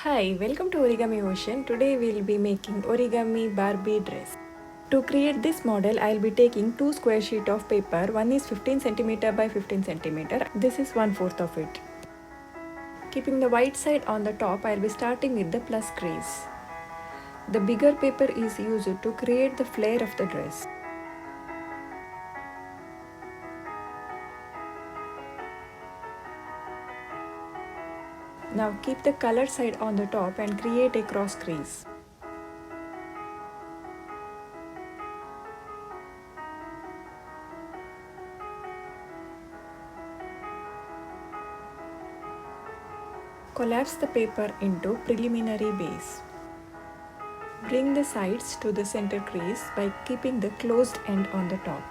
Hi, welcome to Origami Ocean. Today we'll be making Origami Barbie Dress. To create this model, I'll be taking two square sheet of paper. One is 15 cm by 15 cm. This is 1/4 of it. Keeping the white side on the top, I'll be starting with the plus crease. The bigger paper is used to create the flare of the dress. Now keep the color side on the top and create a cross crease. Collapse the paper into preliminary base. Bring the sides to the center crease by keeping the closed end on the top.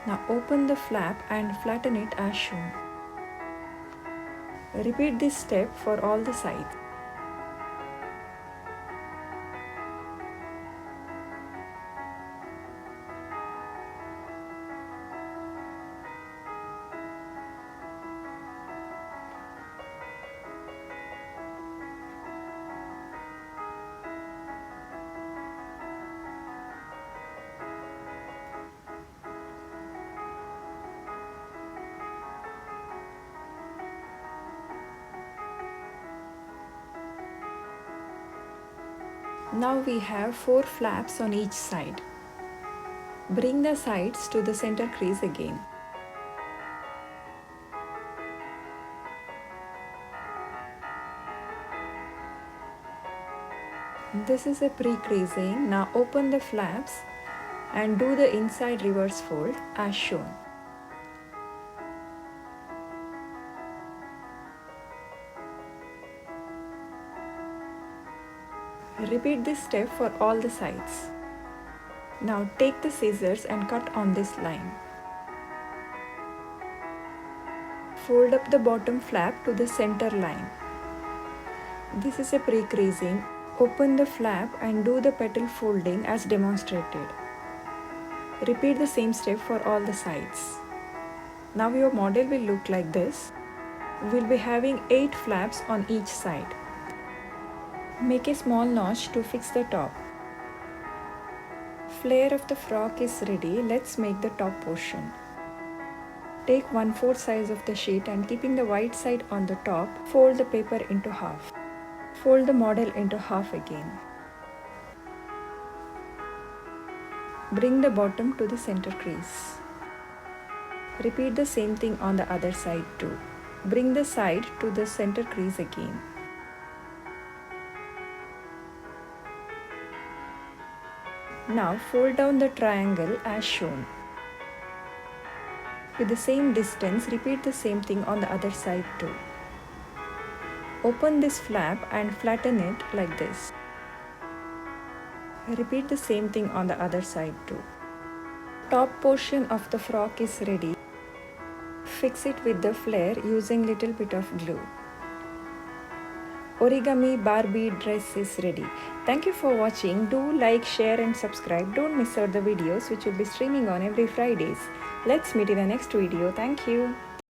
Now open the flap and flatten it as shown. Repeat this step for all the sides. Now we have 4 flaps on each side. Bring the sides to the center crease again. This is a pre-creasing. Now open the flaps and do the inside reverse fold as shown. Repeat this step for all the sides. Now take the scissors and cut on this line. Fold up the bottom flap to the center line. This is a pre-creasing. Open the flap and do the petal folding as demonstrated. Repeat the same step for all the sides. Now your model will look like this. We'll be having 8 flaps on each side. Make a small notch to fix the top. Flare of the frock is ready. Let's make the top portion. Take 1/4 size of the sheet and keeping the white side on the top, fold the paper into half. Fold the model into half again. Bring the bottom to the center crease. Repeat the same thing on the other side too. Bring the side to the center crease again. Now fold down the triangle as shown. With the same distance, repeat the same thing on the other side too. Open this flap and flatten it like this. Repeat the same thing on the other side too. Top portion of the frock is ready. Fix it with the flare using little bit of glue. Origami Barbie dress is ready. Thank you for watching. Do like, share and subscribe. Don't miss out the videos which will be streaming on every Fridays. Let's meet in the next video. Thank you.